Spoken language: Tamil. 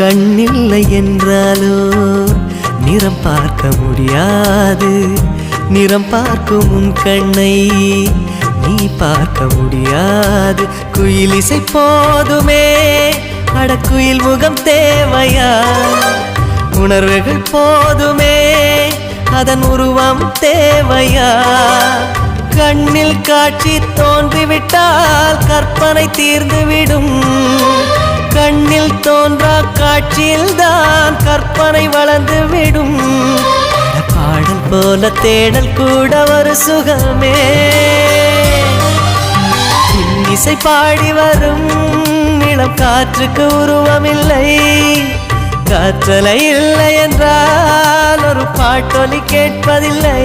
கண்ணில்லை என்றாலோ நிறம் பார்க்க முடியாது. நிறம் பார்க்கும் உன் கண்ணை நீ பார்க்க முடியாது. குயில் இசை போதுமே, அடக்குயில் முகம் தேவையா? உணர்வுகள் போதுமே, அதன் உருவம் தேவையா? கண்ணில் காட்சி தோன்றிவிட்டால் கற்பனை தீர்ந்துவிடும். கண்ணில் தோன்றா காட்சியில்தான் கற்பனை வளர்ந்துவிடும். பாடல் போல தேடல் கூட ஒரு சுகமே. இசை பாடி வரும் இளம் காற்றுக்கு உருவமில்லை. காற்றலை இல்லை என்றால் ஒரு பாட்டொலி கேட்பதில்லை.